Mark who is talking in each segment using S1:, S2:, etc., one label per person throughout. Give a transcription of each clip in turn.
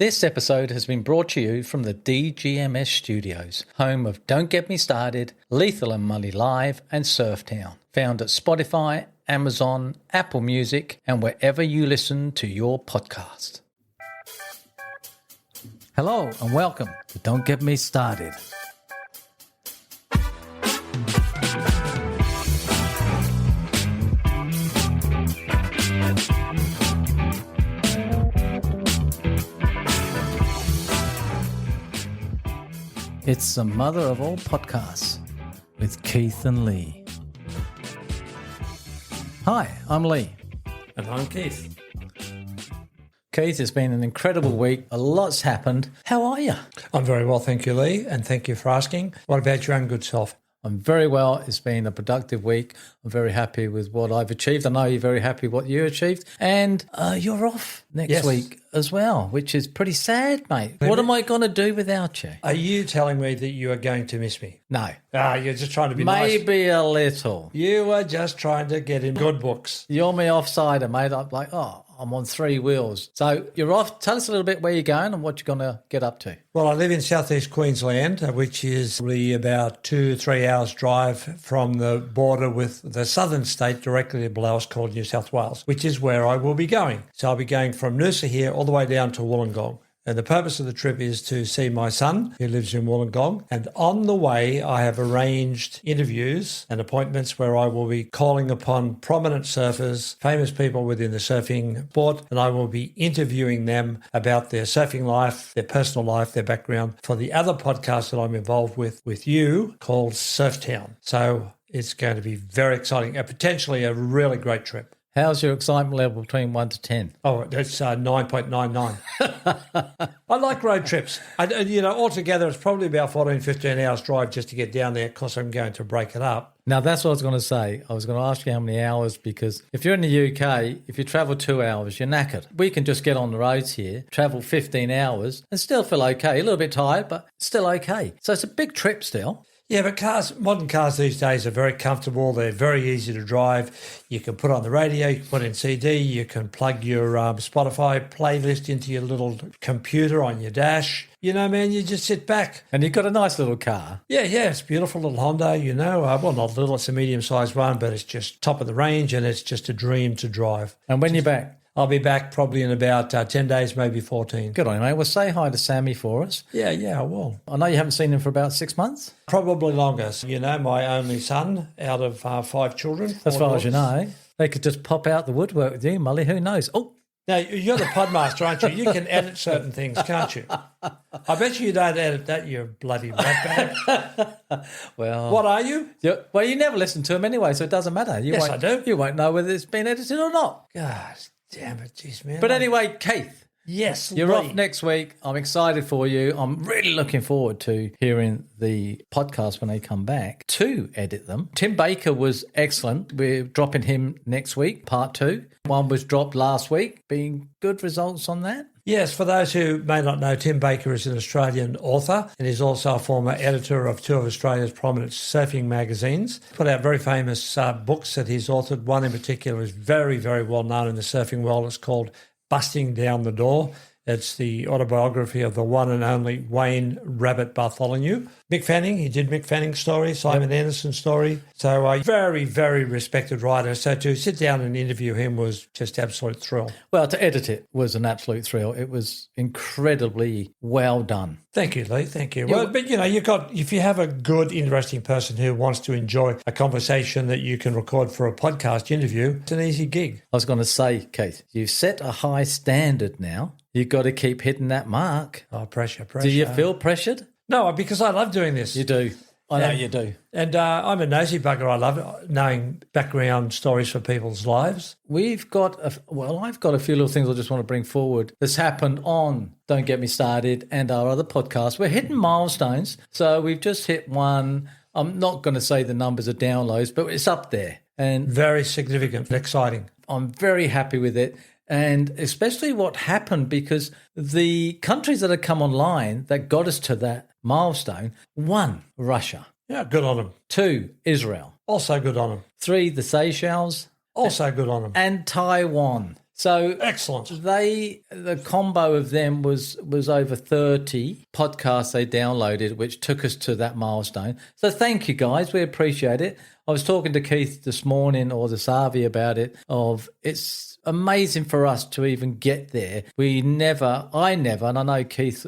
S1: This episode has been brought to you from the DGMS Studios, home of Don't Get Me Started, Lethal and Mully Live, and Surftown. Found at Spotify, Amazon, Apple Music, and wherever you listen to your podcast. Hello and welcome to Don't Get Me Started. It's the mother of all podcasts with Keith and Lee. Hi, I'm Lee.
S2: And I'm Keith.
S1: Keith, it's been an incredible week. A lot's happened. How are you?
S2: I'm very well, thank you, Lee, and thank you for asking. What about your own good self?
S1: I'm very well. It's been a productive week. I'm very happy with what I've achieved. I know you're very happy with what you achieved. And you're off next week as well, which is pretty sad, mate. What am I going to do without you?
S2: Are you telling me that you are going to miss me?
S1: No.
S2: You're just trying to be nice.
S1: Maybe a little.
S2: You are just trying to get in good books.
S1: You're my offsider, mate. I'm like, I'm on three wheels. So you're off. Tell us a little bit where you're going and what you're going to get up to.
S2: Well, I live in southeast Queensland, which is really about 2-3 hours drive from the border with the southern state directly below us called New South Wales, which is where I will be going. So I'll be going from Noosa here all the way down to Wollongong. And the purpose of the trip is to see my son, who lives in Wollongong. And on the way, I have arranged interviews and appointments where I will be calling upon prominent surfers, famous people within the surfing sport, and I will be interviewing them about their surfing life, their personal life, their background for the other podcast that I'm involved with you called Surftown. So it's going to be very exciting and potentially a really great trip.
S1: How's your excitement level between 1 to 10?
S2: Oh, that's 9.99. I like road trips. Altogether it's probably about 14, 15 hours drive just to get down there because I'm going to break it up.
S1: Now, that's what I was going to say. I was going to ask you how many hours, because if you're in the UK, if you travel 2 hours, you're knackered. We can just get on the roads here, travel 15 hours and still feel okay. A little bit tired, but still okay. So it's a big trip still.
S2: Yeah, but modern cars these days are very comfortable. They're very easy to drive. You can put on the radio, you can put in CD, you can plug your Spotify playlist into your little computer on your dash. You know, man, you just sit back.
S1: And you've got a nice little car.
S2: Yeah, it's a beautiful little Honda, well, not little, it's a medium-sized one, but it's just top of the range and it's just a dream to drive.
S1: And when you're back?
S2: I'll be back probably in about 10 days, maybe 14.
S1: Good on you, mate. Well, say hi to Sammy for us.
S2: Yeah, I will.
S1: I know you haven't seen him for about 6 months.
S2: Probably longer. My only son out of 5 children.
S1: As far as you know. They could just pop out the woodwork with you, Mully. Who knows? Oh.
S2: Now, you're the podmaster, aren't you? You can edit certain things, can't you? I bet you don't edit that, you bloody ratbag.
S1: Well,
S2: what are you?
S1: Well, you never listen to him anyway, so it doesn't matter.
S2: Yes, I do.
S1: You won't know whether it's been edited or not.
S2: God damn it, jeez, man.
S1: But anyway, Keith.
S2: Yes,
S1: you're off next week. I'm excited for you. I'm really looking forward to hearing the podcast when they come back to edit them. Tim Baker was excellent. We're dropping him next week, part 2. One was dropped last week. Being good results on that.
S2: Yes, for those who may not know, Tim Baker is an Australian author and is also a former editor of 2 of Australia's prominent surfing magazines. Put out very famous books that he's authored. One in particular is very, very well known in the surfing world. It's called Busting Down the Door. It's the autobiography of the one and only Wayne Rabbit Bartholomew. Mick Fanning, he did Mick Fanning's story, Simon Anderson's story. So a very, very respected writer. So to sit down and interview him was just absolute thrill.
S1: Well, to edit it was an absolute thrill. It was incredibly well done.
S2: Thank you, Lee. Thank you. Well, but if you have a good, interesting person who wants to enjoy a conversation that you can record for a podcast interview, it's an easy gig.
S1: I was going to say, Keith, you've set a high standard now. You've got to keep hitting that mark.
S2: Oh, pressure.
S1: Do you feel pressured?
S2: No, because I love doing this.
S1: You do. I know you do.
S2: And I'm a nosy bugger. I love knowing background stories for people's lives.
S1: I've got a few little things I just want to bring forward. This happened on Don't Get Me Started and our other podcast. We're hitting milestones. So we've just hit one. I'm not going to say the numbers of downloads, but it's up there. And
S2: very significant and exciting.
S1: I'm very happy with it. And especially what happened, because the countries that have come online that got us to that milestone, 1, Russia.
S2: Yeah, good on them.
S1: 2, Israel.
S2: Also good on them.
S1: 3, the Seychelles.
S2: Also good on them.
S1: And Taiwan. So
S2: Excellent.
S1: the combo of them was over 30 podcasts they downloaded, which took us to that milestone. So thank you guys. We appreciate it. I was talking to Keith this morning or this Harvey about it, it's amazing for us to even get there. I never, and I know Keith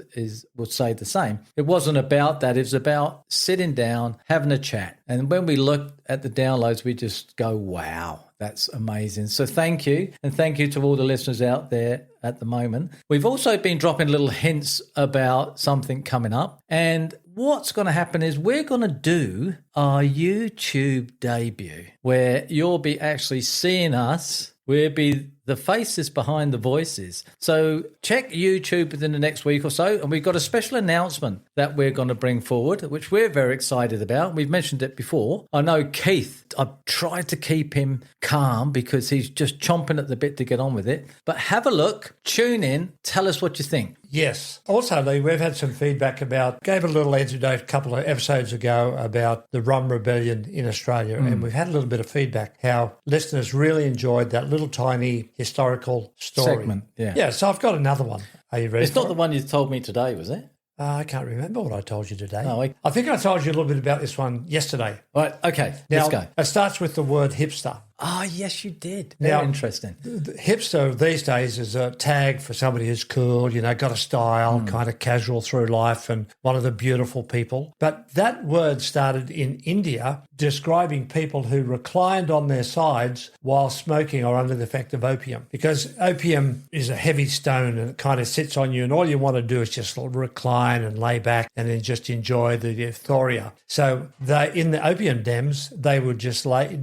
S1: would say the same. It wasn't about that. It was about sitting down, having a chat. And when we look at the downloads, we just go, wow, that's amazing. So thank you. And thank you to all the listeners out there at the moment. We've also been dropping little hints about something coming up. And what's going to happen is we're going to do our YouTube debut, where you'll be actually seeing us. We'll be the faces behind the voices. So check YouTube within the next week or so. And we've got a special announcement that we're going to bring forward, which we're very excited about. We've mentioned it before. I know Keith, I've tried to keep him calm because he's just chomping at the bit to get on with it. But have a look, tune in, tell us what you think.
S2: Yes. Also, Lee, we've had some feedback gave a little anecdote a couple of episodes ago about the rum rebellion in Australia. And we've had a little bit of feedback, how listeners really enjoyed that little tiny historical story.
S1: Segment, yeah.
S2: Yeah, so I've got another one. Are you ready?
S1: It's not the one you told me today, was it?
S2: I can't remember what I told you today.
S1: No,
S2: I think I told you a little bit about this one yesterday.
S1: All right, okay,
S2: Now,
S1: let's go.
S2: It starts with the word hipster.
S1: Oh, yes, you did. Very interesting.
S2: The hipster these days is a tag for somebody who's cool, got a style, kind of casual through life and one of the beautiful people. But that word started in India describing people who reclined on their sides while smoking or under the effect of opium. Because opium is a heavy stone and it kind of sits on you and all you want to do is just recline and lay back and then just enjoy the euphoria. So in the opium dens, they'd just lay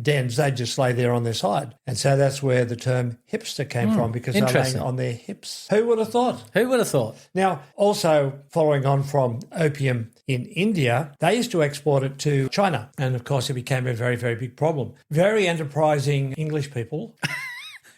S2: there on their side. And so that's where the term hipster came from, because they're laying on their hips. Who would have thought?
S1: Who would have thought?
S2: Now, also following on from opium in India, they used to export it to China. And of course, it became a very, very big problem. Very enterprising English people.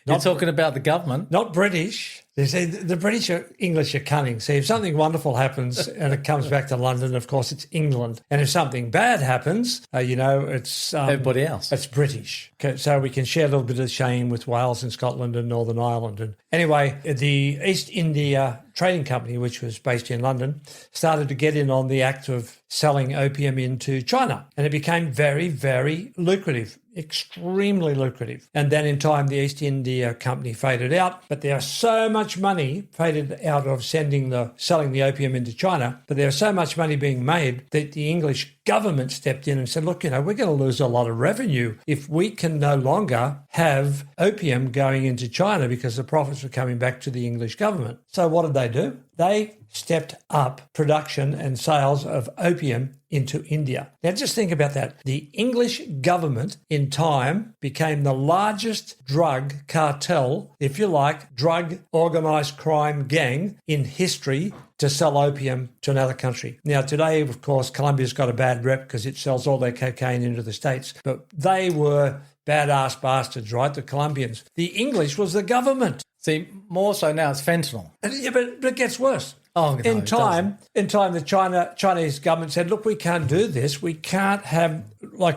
S1: You're talking about the government.
S2: Not British. They say the British English are cunning. See, if something wonderful happens and it comes back to London, of course, it's England. And if something bad happens, it's
S1: everybody else.
S2: It's British. Okay, so we can share a little bit of shame with Wales and Scotland and Northern Ireland. And anyway, the East India Trading Company, which was based in London, started to get in on the act of selling opium into China. And it became very, very lucrative. Extremely lucrative. And then in time, the East India Company faded out, but there are so much money faded out of selling the opium into China, but there's so much money being made that the English government stepped in and said, look, we're going to lose a lot of revenue if we can no longer have opium going into China, because the profits were coming back to the English government. So what did they do? They stepped up production and sales of opium into India. Now just think about that. The English government in time became the largest drug cartel, if you like, drug organised crime gang in history to sell opium to another country. Now today, of course, Colombia's got a bad rep because it sells all their cocaine into the States, but they were badass bastards, right? The Colombians. The English was the government.
S1: See, more so now it's fentanyl.
S2: Yeah, but it gets worse.
S1: Oh, no,
S2: in time, the Chinese government said, look, we can't do this. We can't have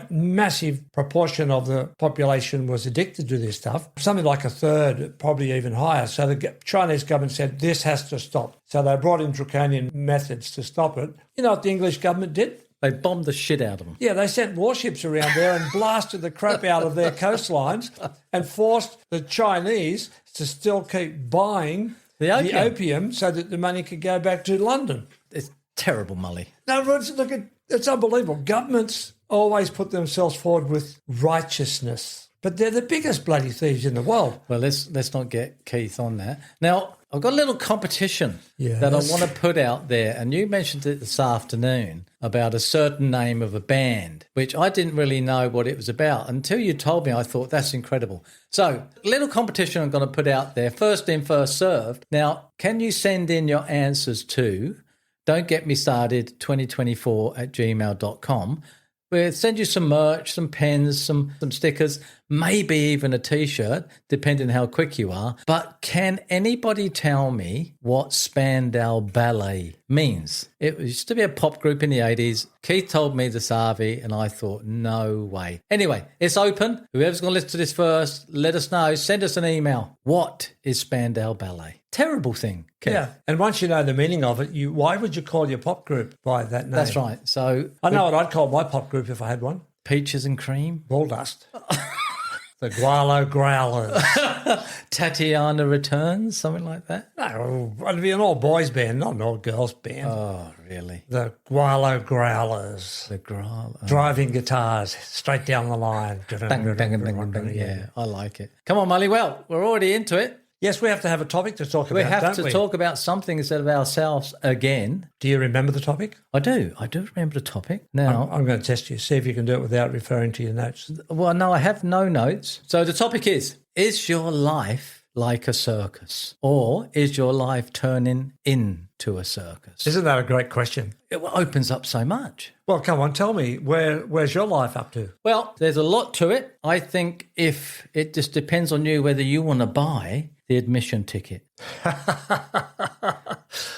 S2: massive proportion of the population was addicted to this stuff. Something like a third, probably even higher. So the Chinese government said, this has to stop. So they brought in draconian methods to stop it. You know what the English government did?
S1: They bombed the shit out of them.
S2: Yeah, they sent warships around there and blasted the crap out of their coastlines and forced the Chinese to still keep buying the opium so that the money could go back to London.
S1: It's terrible, Mully.
S2: No, look, it's unbelievable. Governments always put themselves forward with righteousness, but they're the biggest bloody thieves in the world.
S1: Well, let's not get Keith on that. Now, I've got a little competition that I want to put out there, and you mentioned it this afternoon about a certain name of a band, which I didn't really know what it was about. Until you told me, I thought, that's incredible. So, little competition I'm going to put out there, first in, first served. Now, can you send in your answers to don'tgetmestarted2024@gmail.com? We'll send you some merch, some pens, some stickers, maybe even a T-shirt, depending how quick you are. But can anybody tell me what Spandau Ballet means? It used to be a pop group in the 80s. Keith told me this, Harvey, and I thought, no way. Anyway, it's open. Whoever's going to listen to this first, let us know. Send us an email. What is Spandau Ballet? Terrible thing, Keith.
S2: Yeah, and once you know the meaning of it, why would you call your pop group by that name?
S1: That's right. So
S2: I know what I'd call my pop group if I had one.
S1: Peaches and Cream.
S2: Ball Dust. The Gualo Growlers.
S1: Tatiana Returns, something like that.
S2: No, it'd be an all-boys band, not an all-girls band.
S1: Oh, really?
S2: The Gualo Growlers.
S1: The growl.
S2: Driving guitars straight down the line.
S1: Bang, bang, bang, bang. Yeah, I like it. Come on, Molly. Well, we're already into it.
S2: Yes, we have to have a topic to talk about,
S1: We have
S2: don't
S1: to
S2: we?
S1: talk about something instead of ourselves again.
S2: Do you remember the topic?
S1: I do remember the topic. Now,
S2: I'm going to test you, see if you can do it without referring to your notes.
S1: well, no, I have no notes. So the topic is your life like a circus? Or is your life turning into a circus?
S2: Isn't that a great question?
S1: It opens up so much.
S2: Well, come on, tell me, where's your life up to?
S1: Well, there's a lot to it. I think if it just depends on you whether you want to buy the admission ticket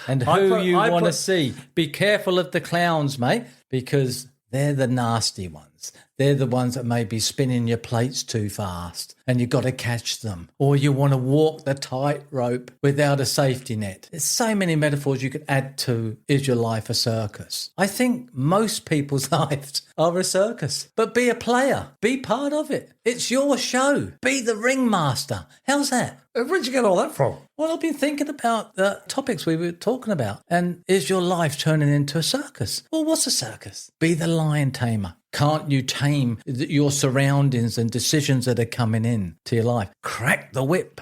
S1: and who you want to see. Be careful of the clowns, mate, because they're the nasty ones. They're the ones that may be spinning your plates too fast and you've got to catch them. Or you want to walk the tightrope without a safety net. There's so many metaphors you could add to is your life a circus? I think most people's lives are a circus. But be a player. Be part of it. It's your show. Be the ringmaster. How's that?
S2: Where'd you get all that from?
S1: Well, I've been thinking about the topics we were talking about. And is your life turning into a circus? Well, what's a circus? Be the lion tamer. Can't you tame your surroundings and decisions that are coming in to your life? Crack the whip.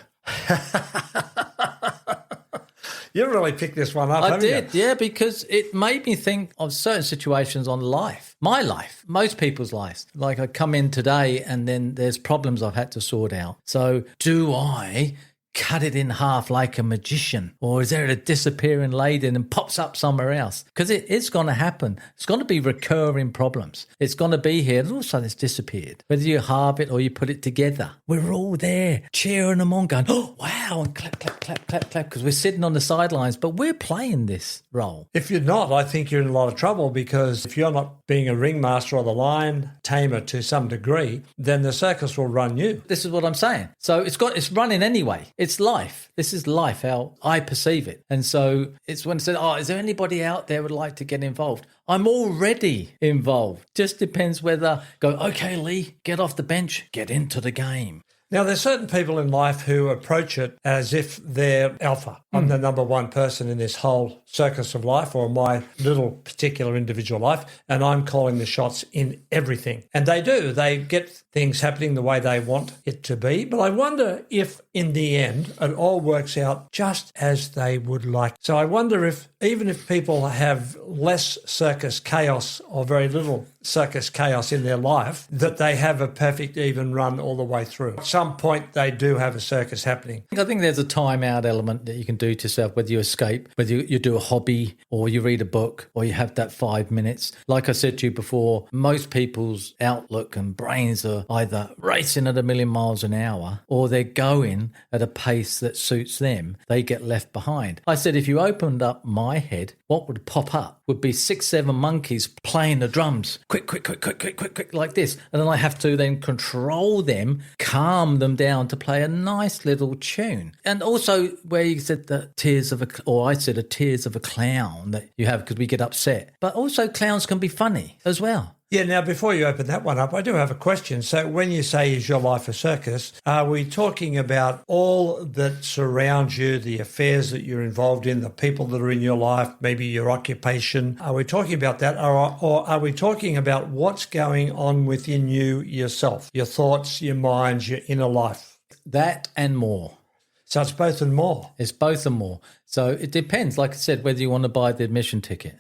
S2: You really picked this one up,
S1: I
S2: haven't
S1: did, yeah, because it made me think of certain situations on life. My life, most people's lives. Like I come in today and then there's problems I've had to sort out. So do I cut it in half like a magician? Or is there a disappearing lady and pops up somewhere else? Because it's going to happen. It's going to be recurring problems. It's going to be here and all of a sudden it's disappeared. Whether you halve it or you put it together, we're all there cheering them on going, oh, wow, and clap, clap, clap, clap, clap, because we're sitting on the sidelines, but we're playing this role.
S2: If you're not, I think you're in a lot of trouble, because if you're not being a ringmaster or the lion tamer to some degree, then the circus will run you.
S1: This is what I'm saying. So it's running anyway. It's life. This is life, how I perceive it. And so it's when I said, is there anybody out there who would like to get involved? I'm already involved. Just depends whether go, okay, Lee, get off the bench, get into the game.
S2: Now, there's certain people in life who approach it as if they're alpha. I'm the number one person in this whole circus of life, or my little particular individual life, and I'm calling the shots in everything. And they do. They get things happening the way they want it to be. But I wonder if, in the end, it all works out just as they would like. So I wonder if, even if people have less circus chaos or very little circus chaos in their life, that they have a perfect even run all the way through. At some point, they do have a circus happening.
S1: I think there's a time-out element that you can do to yourself, whether you escape, whether you do a hobby or you read a book or you have that 5 minutes. Like I said to you before, most people's outlook and brains are either racing at 1,000,000 miles an hour or they're going at a pace that suits them. They get left behind. I said if you opened up my head, what would pop up would be 6, 7 monkeys playing the drums. Quick, quick, quick, quick, quick, quick, quick, like this. And then I have to then control them, calm them down to play a nice little tune. And also where you said the tears of I said a tears of a clown that you have because we get upset. But also clowns can be funny as well.
S2: Yeah, now before you open that one up, I do have a question. So when you say is your life a circus, are we talking about all that surrounds you, the affairs that you're involved in, the people that are in your life, maybe your occupation? Are we talking about that, or are we talking about what's going on within you yourself, your thoughts, your minds, your inner life?
S1: That and more.
S2: So it's both and more.
S1: It's both and more. So it depends, like I said, whether you want to buy the admission ticket.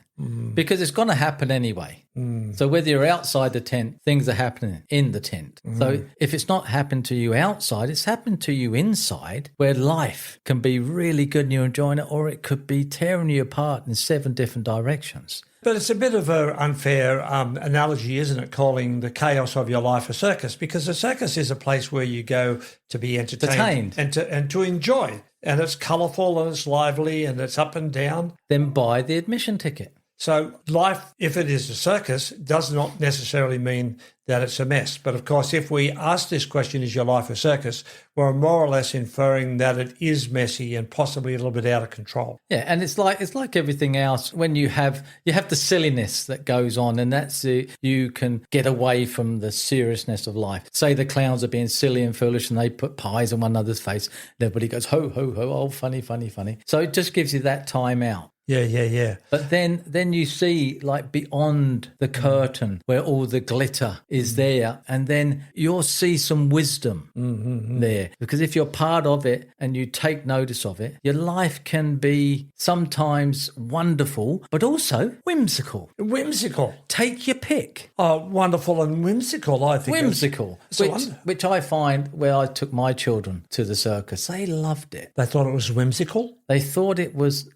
S1: Because it's going to happen anyway. So whether you're outside the tent, things are happening in the tent. So if it's not happened to you outside, it's happened to you inside, where life can be really good and you're enjoying it, or it could be tearing you apart in 7 different directions.
S2: But it's a bit of an unfair analogy, isn't it, calling the chaos of your life a circus? Because a circus is a place where you go to be entertained and to enjoy. And it's colourful and it's lively and it's up and down.
S1: Then buy the admission ticket.
S2: So life, if it is a circus, does not necessarily mean that it's a mess. But of course, if we ask this question, is your life a circus, we're more or less inferring that it is messy and possibly a little bit out of control.
S1: Yeah, and it's like everything else. When you have the silliness that goes on, and you can get away from the seriousness of life. Say the clowns are being silly and foolish, and they put pies on one another's face, and everybody goes ho ho ho, oh funny funny funny. So it just gives you that time out.
S2: Yeah.
S1: But then you see like beyond the curtain where all the glitter is there, and then you'll see some wisdom there. Because if you're part of it and you take notice of it, your life can be sometimes wonderful, but also whimsical.
S2: Whimsical.
S1: Take your pick.
S2: Oh, wonderful and whimsical, I think.
S1: Whimsical, which I find where I took my children to the circus, they loved it.
S2: They thought it was whimsical?
S1: I thought it was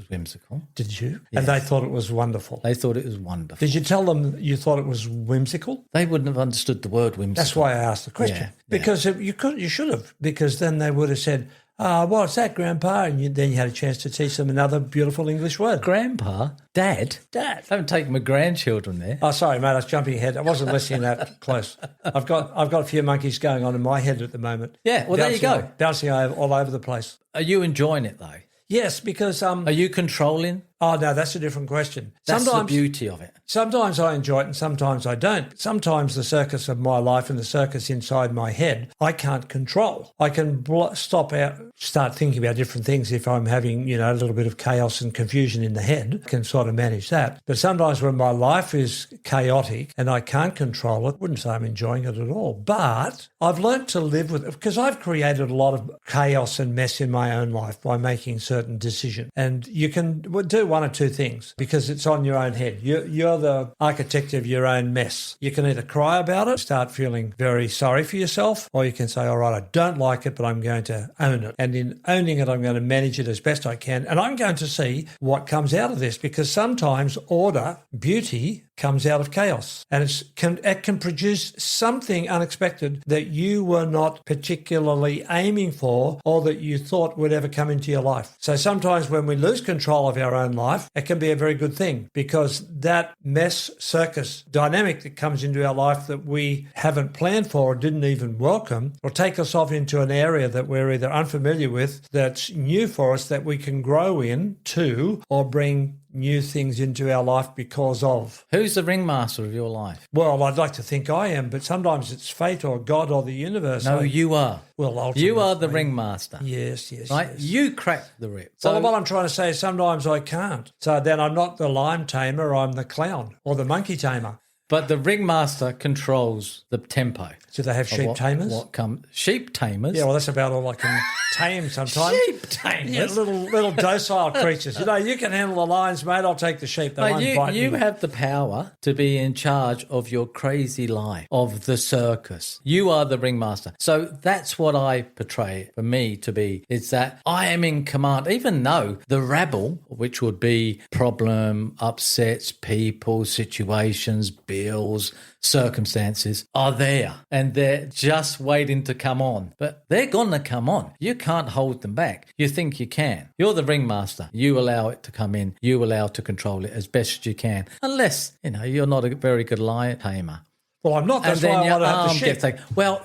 S1: whimsical.
S2: Did you?
S1: Yes.
S2: And they thought it was wonderful.
S1: They thought it was wonderful.
S2: Did you tell them you thought it was whimsical?
S1: They wouldn't have understood the word whimsical.
S2: That's why I asked the question.
S1: Yeah.
S2: Because you should have, because then they would have said, what's that, Grandpa? And then you had a chance to teach them another beautiful English word.
S1: Grandpa? Dad? I haven't taken my grandchildren there.
S2: Oh, sorry, mate, I was jumping ahead. I wasn't listening that close. I've got a few monkeys going on in my head at the moment.
S1: Yeah, well, there you go.
S2: Bouncing all over the place.
S1: Are you enjoying it, though?
S2: Yes, because...
S1: Are you controlling?
S2: Oh, no, that's a different question.
S1: That's the beauty of it.
S2: Sometimes I enjoy it and sometimes I don't. Sometimes the circus of my life and the circus inside my head, I can't control. I can start thinking about different things if I'm having, a little bit of chaos and confusion in the head. I can sort of manage that. But sometimes when my life is chaotic and I can't control it, I wouldn't say I'm enjoying it at all. But I've learnt to live with it because I've created a lot of chaos and mess in my own life by making certain decisions. And you can do one or two things because it's on your own head. You're the architect of your own mess. You can either cry about it, start feeling very sorry for yourself, or you can say, all right, I don't like it, but I'm going to own it. And in owning it, I'm going to manage it as best I can. And I'm going to see what comes out of this because sometimes order, beauty, comes out of chaos. And it can produce something unexpected that you were not particularly aiming for or that you thought would ever come into your life. So sometimes when we lose control of our own life, it can be a very good thing because that mess circus dynamic that comes into our life that we haven't planned for or didn't even welcome will take us off into an area that we're either unfamiliar with, that's new for us, that we can grow into or bring new things into our life because of.
S1: Who's the ringmaster of your life?
S2: Well, I'd like to think I am, but sometimes it's fate or God or the universe.
S1: No, you are.
S2: Well, ultimately.
S1: You are the ringmaster.
S2: Yes.
S1: Right?
S2: Yes.
S1: You crack the whip.
S2: So what I'm trying to say is sometimes I can't. So then I'm not the lion tamer, I'm the clown or the monkey tamer.
S1: But the ringmaster controls the tempo.
S2: Do they have sheep tamers?
S1: Sheep tamers?
S2: Yeah, well, that's about all I can tame sometimes.
S1: Sheep tamers?
S2: Yeah, little docile creatures. You can handle the lions, mate. I'll take the sheep. They won't bite
S1: you
S2: me.
S1: have the power to be in charge of your crazy life, of the circus. You are the ringmaster. So that's what I portray for me to be, is that I am in command, even though the rabble, which would be problem, upsets, people, situations, bills, circumstances, are there and they're just waiting to come on. But they're going to come on. You can't hold them back. You think you can. You're the ringmaster. You allow it to come in. You allow to control it as best as you can. Unless, you're not a very good lion tamer.
S2: Well, I'm not. That's why I want to have the sheep.
S1: Gets well,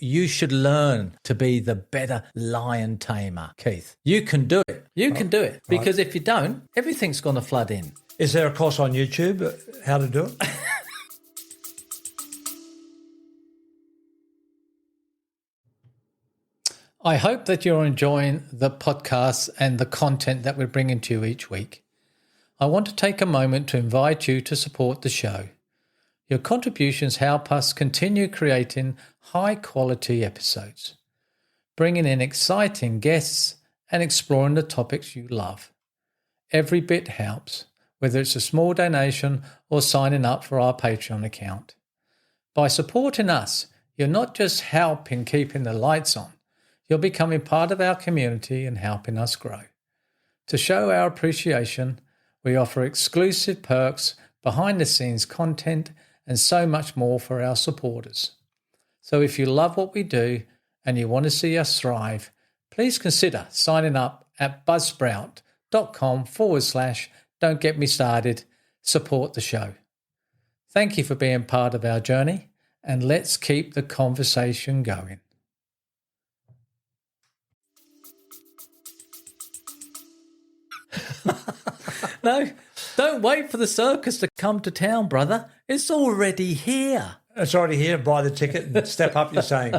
S1: you should learn to be the better lion tamer, Keith. You can do it. You can do it. Because if you don't, everything's going to flood in.
S2: Is there a course on YouTube how to do it?
S1: I hope that you're enjoying the podcasts and the content that we're bringing to you each week. I want to take a moment to invite you to support the show. Your contributions help us continue creating high-quality episodes, bringing in exciting guests and exploring the topics you love. Every bit helps, whether it's a small donation or signing up for our Patreon account. By supporting us, you're not just helping keeping the lights on, you're becoming part of our community and helping us grow. To show our appreciation, We offer exclusive perks, behind-the-scenes content, and so much more for our supporters. So if you love what we do and you want to see us thrive, please consider signing up at buzzsprout.com/don't get me started. Support the show. Thank you for being part of our journey, and let's keep the conversation going. No, don't wait for the circus to come to town, brother. It's already here.
S2: It's already here. Buy the ticket and step up, you're saying.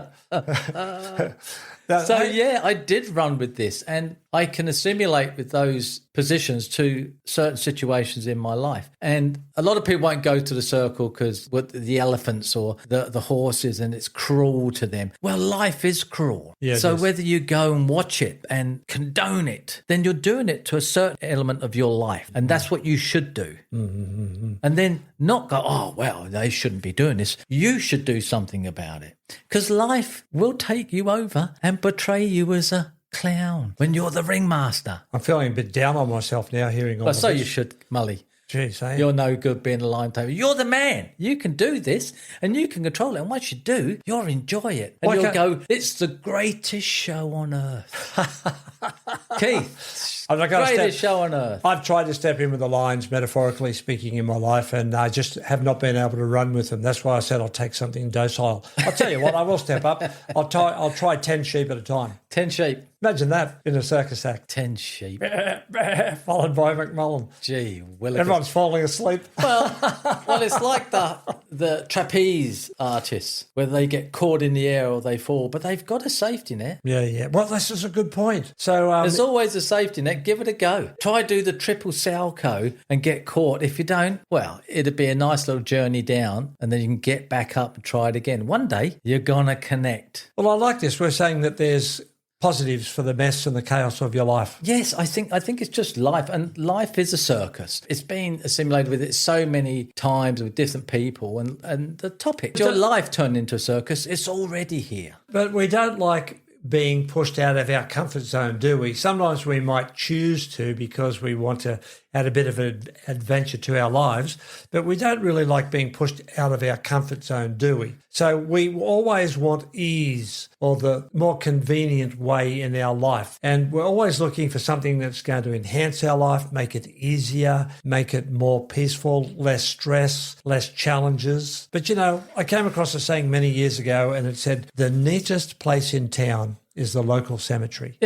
S1: Yeah, I did run with this, and I can assimilate with those positions to certain situations in my life. And a lot of people won't go to the circle because with the elephants or the horses, and it's cruel to them. Well, life is cruel.
S2: Yeah,
S1: so whether you go and watch it and condone it, then you're doing it to a certain element of your life. And that's what you should do. Mm-hmm. And then not go, oh, well, they shouldn't be doing this. You should do something about it. Because life will take you over and portray you as a clown when you're the ringmaster.
S2: I'm feeling a bit down on myself now hearing all
S1: Well,
S2: of
S1: so
S2: this.
S1: you should, Mully.
S2: Jeez, eh?
S1: You're no good being a line table. You're the man. You can do this and you can control it. And once you do, you'll enjoy it. And you'll go, it's the greatest show on earth. Keith, greatest show on earth.
S2: I've tried to step in with the lines, metaphorically speaking, in my life, and I just have not been able to run with them. That's why I said I'll take something docile. I'll tell you what, I will step up. I'll try 10 sheep at a time.
S1: 10 sheep.
S2: Imagine that in a circus act.
S1: 10 sheep.
S2: Followed by McMullen.
S1: Gee, Willikers.
S2: Everyone's falling asleep.
S1: Well, it's like the trapeze artists, where they get caught in the air or they fall, but they've got a safety net.
S2: Yeah. Well, this is a good point. So
S1: there's always a safety net. Give it a go. Try do the triple salco and get caught. If you don't, well, it'd be a nice little journey down, and then you can get back up and try it again. One day you're gonna connect.
S2: Well, I like this. We're saying that there's positives for the mess and the chaos of your life.
S1: Yes, I think it's just life, and life is a circus. It's been assimilated with it so many times with different people, and the topic, your life turned into a circus, it's already here.
S2: But we don't like being pushed out of our comfort zone, do we? Sometimes we might choose to because we want to add a bit of an adventure to our lives, but we don't really like being pushed out of our comfort zone, do we? So we always want ease or the more convenient way in our life. And we're always looking for something that's going to enhance our life, make it easier, make it more peaceful, less stress, less challenges. But, I came across a saying many years ago, and it said, the neatest place in town is the local cemetery.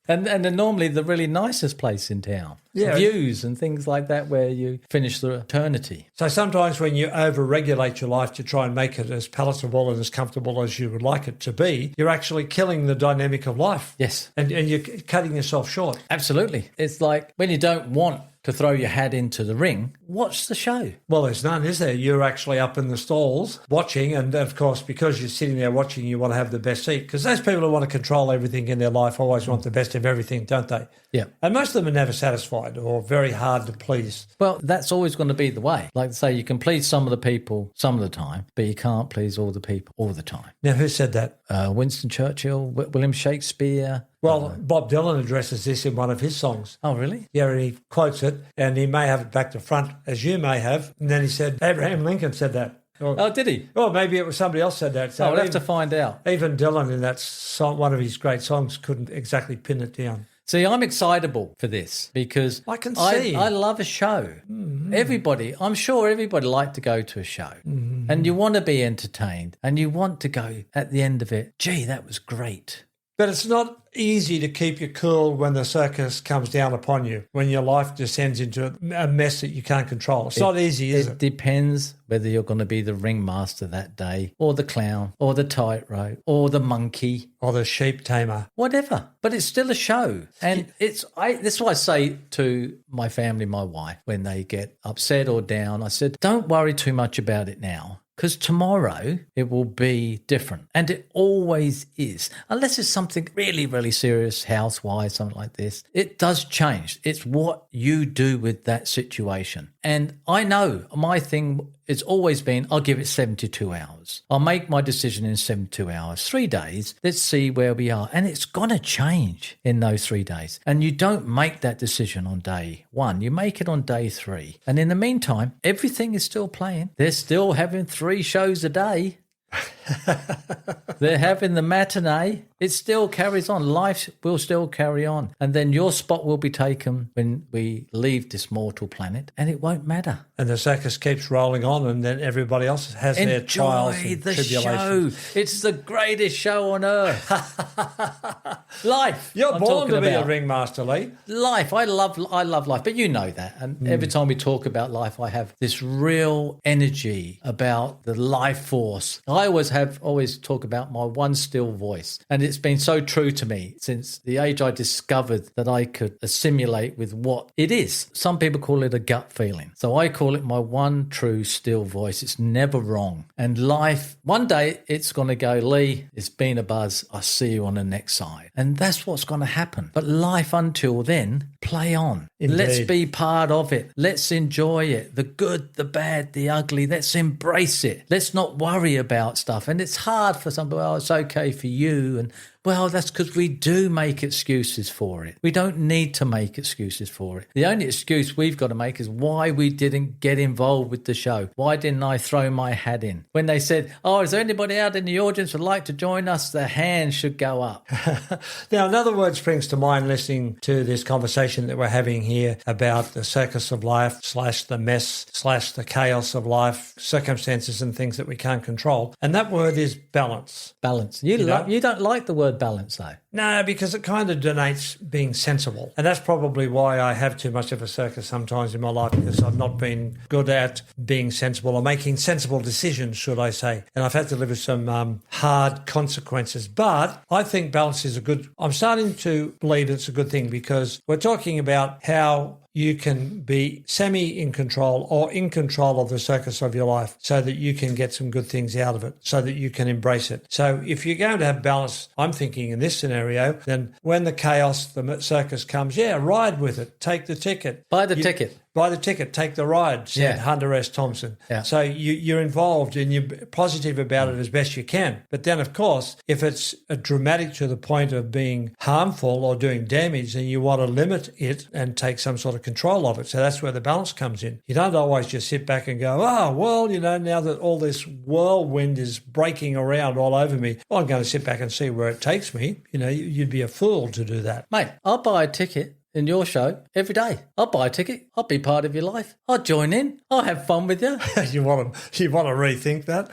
S1: And they're normally the really nicest place in town.
S2: Yeah.
S1: Views and things like that where you finish the eternity.
S2: So sometimes when you over-regulate your life to try and make it as palatable and as comfortable as you would like it to be, you're actually killing the dynamic of life.
S1: Yes.
S2: And you're cutting yourself short.
S1: Absolutely. It's like when you don't want to throw your hat into the ring, watch the show.
S2: Well, there's none, is there? You're actually up in the stalls watching, and of course, because you're sitting there watching, you want to have the best seat. Because those people who want to control everything in their life always want the best of everything, don't they?
S1: Yeah.
S2: And most of them are never satisfied or very hard to please.
S1: Well, that's always going to be the way. Like I say, you can please some of the people some of the time, but you can't please all the people all the time.
S2: Now, who said that?
S1: Winston Churchill, William Shakespeare.
S2: Well, Bob Dylan addresses this in one of his songs.
S1: Oh, really?
S2: Yeah, and he quotes it, and he may have it back to front, as you may have. And then he said, Abraham Lincoln said that.
S1: Oh, did he?
S2: Or maybe it was somebody else said that. So
S1: I'll have to find out.
S2: Even Dylan in that song, one of his great songs, couldn't exactly pin it down.
S1: See, I'm excitable for this because
S2: I can see.
S1: I love a show. Mm-hmm. I'm sure everybody like to go to a show. Mm-hmm. And you want to be entertained and you want to go at the end of it, gee, that was great.
S2: But it's not easy to keep you cool when the circus comes down upon you, when your life descends into a mess that you can't control. It's not easy, is it?
S1: It depends whether you're going to be the ringmaster that day or the clown or the tightrope or the monkey.
S2: Or the sheep tamer.
S1: Whatever. But it's still a show. And this is what I say to my family, my wife, when they get upset or down. I said, don't worry too much about it now. because tomorrow it will be different. And it always is. Unless it's something really, really serious, health-wise, something like this. It does change. It's what you do with that situation. And I know my thing it's always been, I'll give it 72 hours. I'll make my decision in 72 hours. 3 days, let's see where we are. And it's going to change in those 3 days. And you don't make that decision on day 1. You make it on day 3. And in the meantime, everything is still playing. They're still having 3 shows a day. They're having the matinee. It still carries on. Life will still carry on. And then your spot will be taken when we leave this mortal planet, and it won't matter.
S2: And the circus keeps rolling on, and then everybody else has their trials and tribulations.
S1: Show. It's the greatest show on earth. Life.
S2: You're born to be a ringmaster, Lee.
S1: Life. I love life, but you know that. And every time we talk about life, I have this real energy about the life force. I always talk about my one still voice, and it's been so true to me since the age I discovered that I could assimilate with what it is. Some people call it a gut feeling. So I call it my one true still voice. It's never wrong. And life, one day it's going to go, Lee, it's been a buzz. I'll see you on the next side. And that's what's going to happen. But life until then, play on.
S2: Indeed.
S1: Let's be part of it. Let's enjoy it. The good, the bad, the ugly. Let's embrace it. Let's not worry about stuff. And it's hard for some people, oh, it's okay for you. And well, that's because we do make excuses for it. We don't need to make excuses for it. The only excuse we've got to make is why we didn't get involved with the show. Why didn't I throw my hat in? When they said, oh, is there anybody out in the audience who'd like to join us? The hand should go up.
S2: Now, another word springs to mind listening to this conversation that we're having here about the circus of life / the mess / the chaos of life, circumstances and things that we can't control. And that word is balance.
S1: Balance. You don't like the word balance, though.
S2: No, because it kind of denotes being sensible. And that's probably why I have too much of a circus sometimes in my life, because I've not been good at being sensible or making sensible decisions, should I say. And I've had to live with some hard consequences. But I think balance is I'm starting to believe it's a good thing, because we're talking about how you can be semi-in control or in control of the circus of your life so that you can get some good things out of it, so that you can embrace it. So if you're going to have balance, I'm thinking in this scenario, then when the chaos, the circus comes, ride with it. Take the ticket.
S1: Buy the ticket.
S2: Buy the ticket, take the ride, said Hunter S. Thompson.
S1: Yeah.
S2: So you're involved and you're positive about it as best you can. But then, of course, if it's dramatic to the point of being harmful or doing damage, then you want to limit it and take some sort of control of it. So that's where the balance comes in. You don't always just sit back and go, oh, well, now that all this whirlwind is breaking around all over me, I'm going to sit back and see where it takes me. You'd be a fool to do that.
S1: Mate, I'll buy a ticket in your show every day. I'll buy a ticket. I'll be part of your life. I'll join in. I'll have fun with you.
S2: You want to rethink that?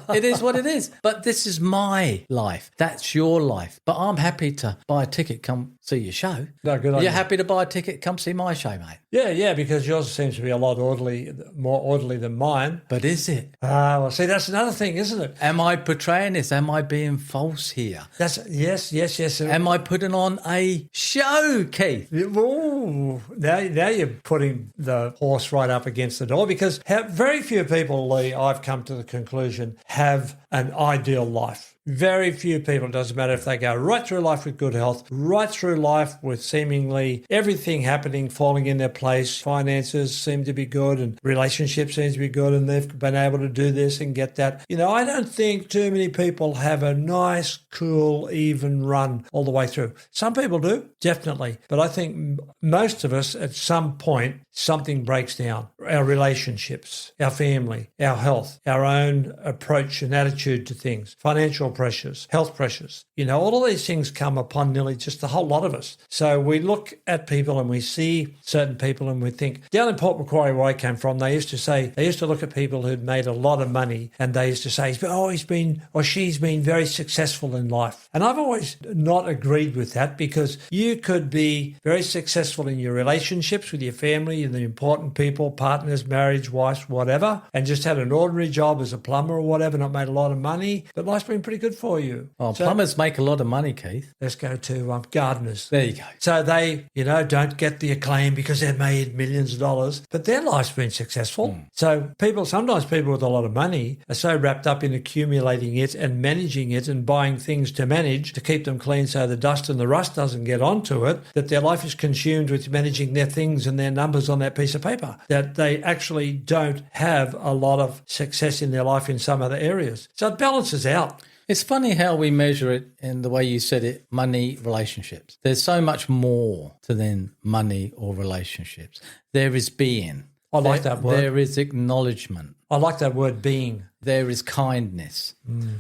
S1: It is what it is. But this is my life. That's your life. But I'm happy to buy a ticket, come see your show.
S2: No, good idea.
S1: You're happy to buy a ticket, come see my show, mate.
S2: Yeah, because yours seems to be a lot more orderly than mine.
S1: But is it?
S2: Well, see, that's another thing, isn't it?
S1: Am I portraying this? Am I being false here?
S2: Yes.
S1: Am I putting on a show, Keith?
S2: Ooh, now you're putting the horse right up against the door, because very few people, Lee, I've come to the conclusion, have an ideal life. Very few people, it doesn't matter if they go right through life with good health, right through life with seemingly everything happening, falling in their place, finances seem to be good and relationships seem to be good, and they've been able to do this and get that. I don't think too many people have a nice, cool, even run all the way through. Some people do, definitely. But I think most of us at some point, something breaks down. Our relationships, our family, our health, our own approach and attitude to things, financial pressures, health pressures. All of these things come upon nearly just a whole lot of us. So we look at people and we see certain people and we think, down in Port Macquarie where I came from, they used to look at people who'd made a lot of money and they used to say, he's been or she's been very successful in life. And I've always not agreed with that, because you could be very successful in your relationships with your family and the important people, partners, marriage, wives, whatever, and just had an ordinary job as a plumber or whatever, not made a lot of money, but life's been pretty good for you.
S1: Oh,
S2: So
S1: plumbers make a lot of money, Keith.
S2: let's go to gardeners.
S1: There you go.
S2: So they, don't get the acclaim because they've made millions of dollars, but their life's been successful. So sometimes people with a lot of money are so wrapped up in accumulating it and managing it and buying things to manage to keep them clean so the dust and the rust doesn't get onto it, that their life is consumed with managing their things and their numbers on that piece of paper, that they actually don't have a lot of success in their life in some other areas. So it balances out.
S1: It's funny how we measure it in the way you said it, money, relationships. There's so much more to than money or relationships. There is being.
S2: I like that word.
S1: There is acknowledgement.
S2: I like that word, being.
S1: There is kindness.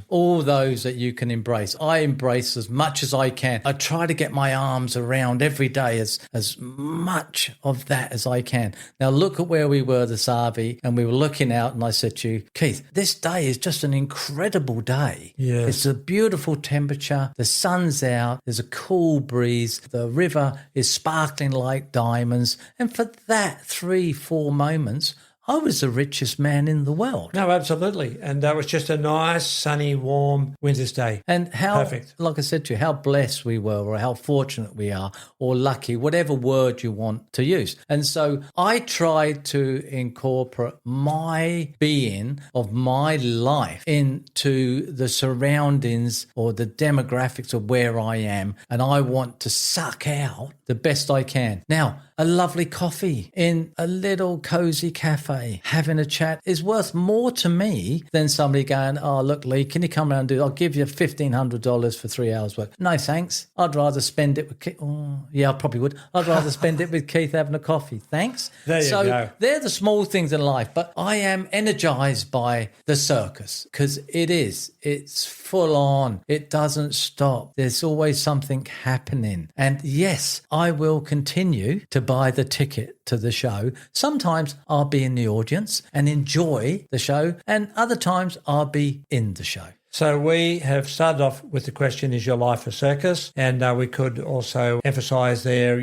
S1: All those that you can embrace. I embrace as much as I can. I try to get my arms around every day as much of that as I can. Now look at where we were this RV, and we were looking out, and I said to you, Keith, this day is just an incredible day.
S2: Yes.
S1: It's a beautiful temperature. The sun's out. There's a cool breeze. The river is sparkling like diamonds. And for that 3-4 moments, I was the richest man in the world.
S2: No, absolutely. And that was just a nice, sunny, warm winter's day.
S1: And how,
S2: Perfect.
S1: like I said to you, how blessed we were, or how fortunate we are, or lucky, whatever word you want to use. And so I tried to incorporate my being of my life into the surroundings or the demographics of where I am. And I want to suck out the best I can. Now, a lovely coffee in a little cozy cafe, having a chat is worth more to me than somebody going, oh, look, Lee, can you come around and do, I'll give you $1,500 for 3 hours work. No, thanks. I'd rather spend it with Keith. Oh, yeah, I probably would. I'd rather spend it with Keith having a coffee. Thanks.
S2: There you go.
S1: They're the small things in life, but I am energized by the circus because it's full on. It doesn't stop. There's always something happening. And yes, I will continue to buy the ticket to the show. Sometimes I'll be in the audience and enjoy the show, and other times I'll be in the show.
S2: So we have started off with the question, is your life a circus? And we could also emphasize there,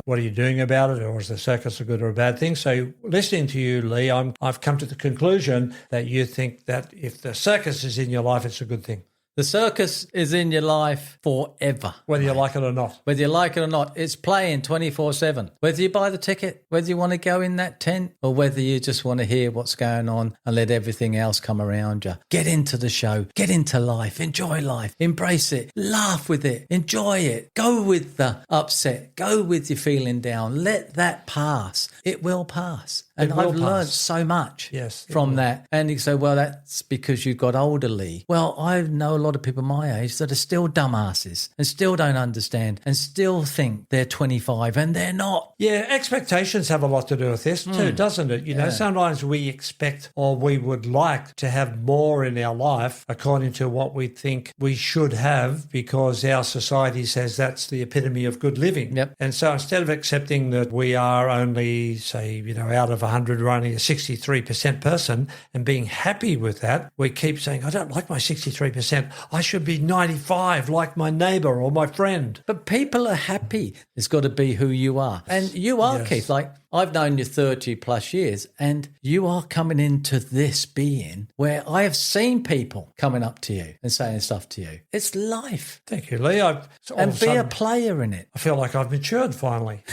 S2: what are you doing about it? Or is the circus a good or a bad thing? So listening to you, Lee, I've come to the conclusion that you think that if the circus is in your life, it's a good thing.
S1: The circus is in your life forever.
S2: Whether you like it or not.
S1: Whether you like it or not, it's playing 24/7. Whether you buy the ticket, whether you want to go in that tent, or whether you just want to hear what's going on and let everything else come around you. Get into the show. Get into life. Enjoy life. Embrace it. Laugh with it. Enjoy it. Go with the upset. Go with your feeling down. Let that pass. It will pass. And I've learned so much from that. And you say, well, that's because you got older, Lee. Well, I know a lot of people my age that are still dumbasses and still don't understand and still think they're 25 and they're not.
S2: Yeah, expectations have a lot to do with this too, doesn't it? Sometimes we expect or we would like to have more in our life according to what we think we should have because our society says that's the epitome of good living.
S1: Yep.
S2: And so instead of accepting that we are only, say, out of 100, we're only a 63% person and being happy with that, we keep saying, I don't like my 63%. I should be 95 like my neighbour or my friend.
S1: But people are happy. It's got to be who you are. And you are, Keith. Like, I've known you 30 plus years and you are coming into this being where I have seen people coming up to you and saying stuff to you. It's life.
S2: Thank you, Lee.
S1: And be a player in it.
S2: I feel like I've matured finally.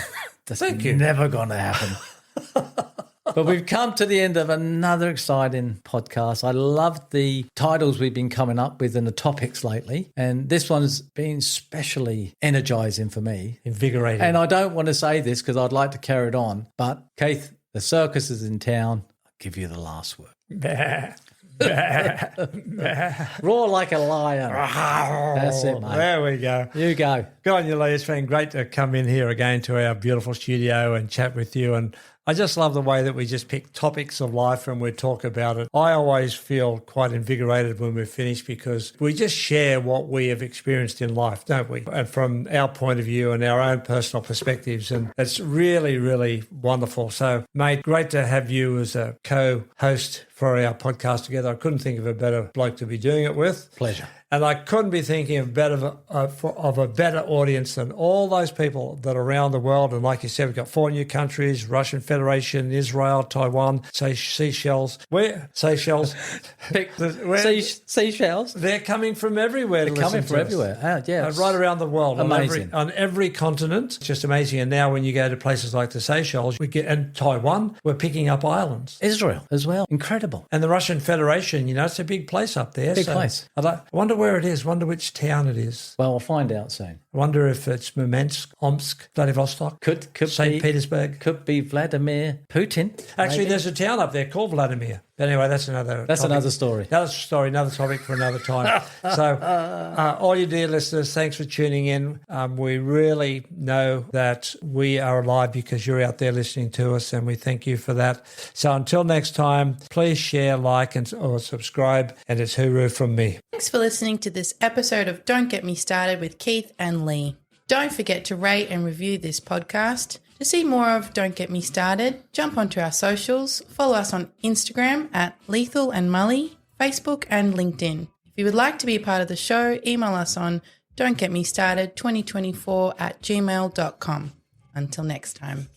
S1: That's never going to happen. But we've come to the end of another exciting podcast. I love the titles we've been coming up with and the topics lately. And this one's been especially energizing for me.
S2: Invigorating.
S1: And I don't want to say this because I'd like to carry it on. But Keith, the circus is in town. I'll give you the last word. Roar like a lion. That's it, mate.
S2: There we go.
S1: You go.
S2: Good on you, Lee. It's been great to come in here again to our beautiful studio and chat with you. And I just love the way that we just pick topics of life and we talk about it. I always feel quite invigorated when we're finished because we just share what we have experienced in life, don't we? And from our point of view and our own personal perspectives. And it's really, really wonderful. So, mate, great to have you as a co-host for our podcast together. I couldn't think of a better bloke to be doing it with.
S1: Pleasure.
S2: And I couldn't be thinking of a better audience than all those people that are around the world. And like you said, we've got 4 new countries: Russian Federation, Israel, Taiwan, Seychelles. Seychelles.
S1: Seashells.
S2: They're coming from everywhere.
S1: They're coming from everywhere.
S2: Right around the world.
S1: Amazing.
S2: On every continent. It's just amazing. And now when you go to places like the Seychelles and Taiwan, we're picking up islands.
S1: Israel as well. Incredible.
S2: And the Russian Federation, it's a big place up there.
S1: Big place.
S2: I wonder where it is. Wonder which town it is.
S1: Well, we'll find out soon.
S2: I wonder if it's Murmansk, Omsk, Vladivostok,
S1: Could
S2: St. Petersburg.
S1: Could be Vladimir Putin.
S2: Actually, there's a town up there called Vladimir. But anyway, that's another
S1: story.
S2: Another topic for another time. So, all you dear listeners, thanks for tuning in. We really know that we are alive because you're out there listening to us, and we thank you for that. So until next time, please share, like, or subscribe, and it's hooroo from me.
S3: Thanks for listening to this episode of Don't Get Me Started with Keith and Lee. Don't forget to rate and review this podcast. To see more of Don't Get Me Started, jump onto our socials, follow us on Instagram at Lethal and Mully, Facebook and LinkedIn. If you would like to be a part of the show, email us on don'tgetmestarted2024@gmail.com. Until next time.